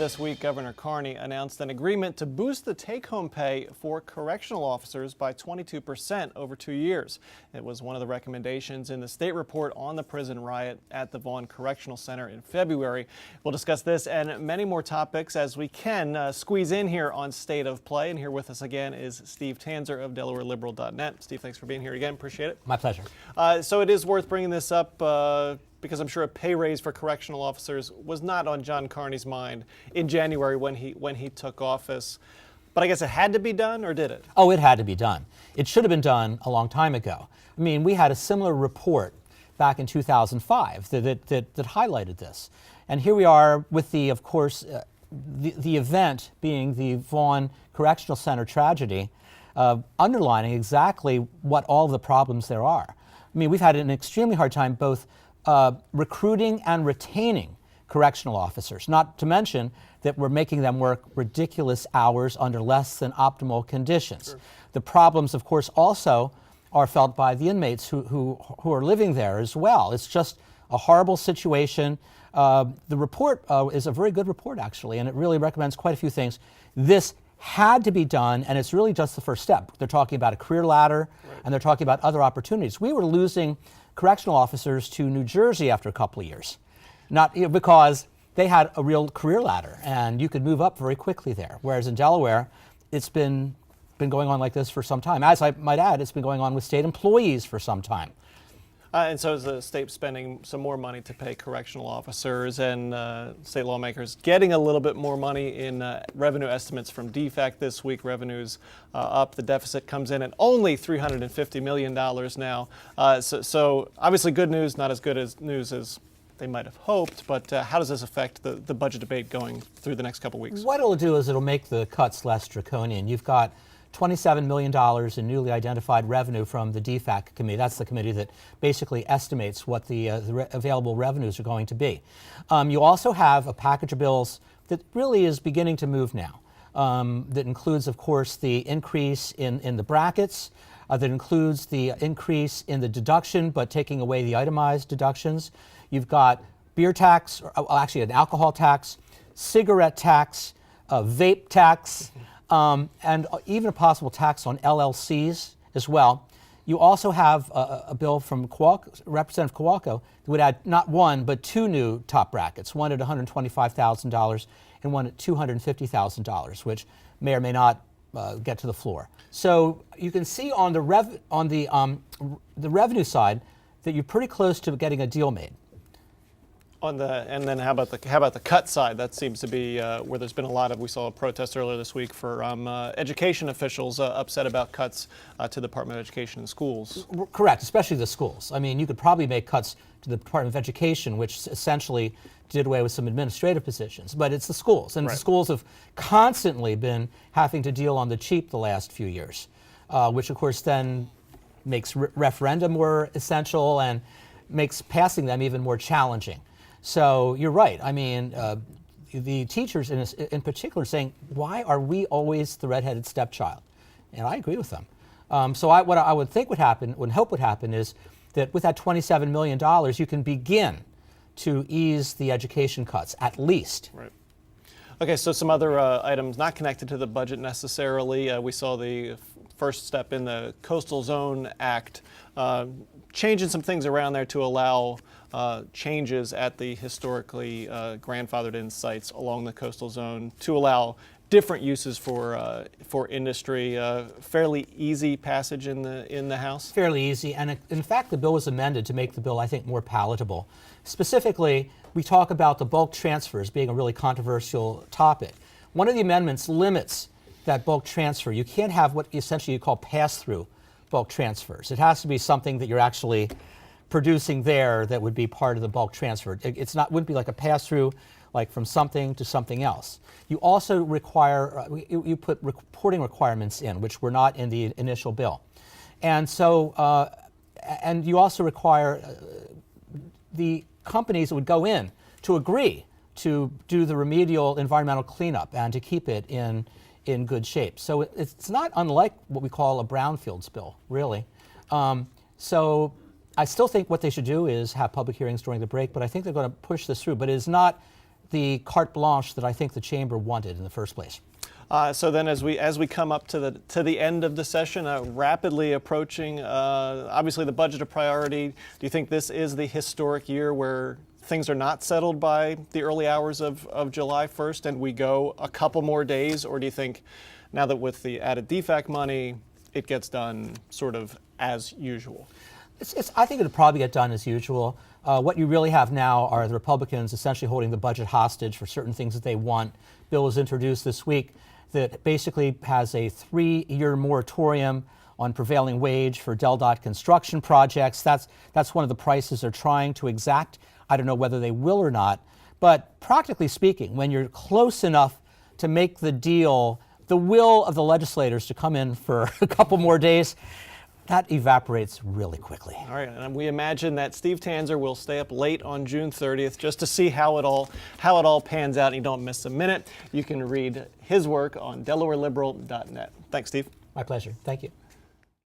this week, Governor Carney announced an agreement to boost the take-home pay for correctional officers by 22% over 2 years. It was one of the recommendations in the state report on the prison riot at the Vaughn Correctional Center in February. We'll discuss this and many more topics as we can squeeze in here on State of Play. And here with us again is Steve Tanzer of DelawareLiberal.net. Steve, thanks for being here again. Appreciate it. My pleasure. So it is worth bringing this up because I'm sure a pay raise for correctional officers was not on John Carney's mind in January when he took office. But I guess it had to be done, or did it? Oh, it had to be done. It should have been done a long time ago. I mean, we had a similar report back in 2005 that highlighted this. And here we are with the event being the Vaughn Correctional Center tragedy, underlining exactly what all of the problems there are. I mean, we've had an extremely hard time both recruiting and retaining correctional officers, not to mention that we're making them work ridiculous hours under less than optimal conditions. Sure. The problems, of course, also are felt by the inmates who are living there as well. It's just a horrible situation. The report is a very good report, actually, and it really recommends quite a few things. This had to be done, and it's really just the first step. They're talking about a career ladder, right, and they're talking about other opportunities. We were losing correctional officers to New Jersey after a couple of years, not because they had a real career ladder and you could move up very quickly there. Whereas in Delaware, it's been going on like this for some time. As I might add, it's been going on with state employees for some time. And so is the state spending some more money to pay correctional officers, and state lawmakers getting a little bit more money in revenue estimates from DFAC this week. Revenues up. The deficit comes in at only $350 million now. So obviously good news, not as good as news as they might have hoped, but how does this affect the budget debate going through the next couple weeks? What it'll do is it'll make the cuts less draconian. You've got $27 million in newly identified revenue from the DFAC committee. That's the committee that basically estimates what the available revenues are going to be. You also have a package of bills that really is beginning to move now. That includes, of course, the increase in the brackets, that includes the increase in the deduction, but taking away the itemized deductions. You've got beer tax, or actually an alcohol tax, cigarette tax, vape tax, and even a possible tax on LLCs as well. You also have a bill from Representative Kowalko that would add not one, but two new top brackets, one at $125,000 and one at $250,000, which may or may not get to the floor. So you can see on the revenue side that you're pretty close to getting a deal made. And then how about the cut side? That seems to be where there's been a lot of. We saw a protest earlier this week for education officials upset about cuts to the Department of Education and schools. Correct, especially the schools. I mean, you could probably make cuts to the Department of Education, which essentially did away with some administrative positions, but it's the schools, and right, the schools have constantly been having to deal on the cheap the last few years, which of course then makes referendum more essential and makes passing them even more challenging. So you're right. I mean, the teachers in particular saying, why are we always the redheaded stepchild? And I agree with them. So what I would think would happen, would hope would happen, is that with that $27 million, you can begin to ease the education cuts, at least. Right. Okay, so some other items not connected to the budget necessarily. We saw the first step in the Coastal Zone Act, changing some things around there to allow changes at the historically grandfathered in sites along the coastal zone to allow different uses for industry. Fairly easy passage in the House. Fairly easy, and in fact, the bill was amended to make the bill, I think, more palatable. Specifically, we talk about the bulk transfers being a really controversial topic. One of the amendments limits that bulk transfer. You can't have what essentially you call pass-through bulk transfers. It has to be something that you're actually producing there that would be part of the bulk transfer. Wouldn't be like a pass-through, like from something to something else. You also require, you put reporting requirements in, which were not in the initial bill. And so, and you also require the companies that would go in to agree to do the remedial environmental cleanup and to keep it in good shape. So it's not unlike what we call a brownfields bill, really. So I still think what they should do is have public hearings during the break, but I think they're going to push this through. But it is not the carte blanche that I think the chamber wanted in the first place. So then, as we come up to the end of the session, rapidly approaching, obviously the budget a priority. Do you think this is the historic year where things are not settled by the early hours of July 1st, and we go a couple more days, or do you think now that with the added DFAC money, it gets done sort of as usual? I think it'll probably get done as usual. What you really have now are the Republicans essentially holding the budget hostage for certain things that they want. Bill was introduced this week that basically has a 3-year moratorium on prevailing wage for DelDOT construction projects. That's one of the prices they're trying to exact. I don't know whether they will or not. But practically speaking, when you're close enough to make the deal, the will of the legislators to come in for a couple more days, that evaporates really quickly. All right, and we imagine that Steve Tanzer will stay up late on June 30th just to see how it all pans out, and you don't miss a minute. You can read his work on DelawareLiberal.net. Thanks, Steve. My pleasure. Thank you.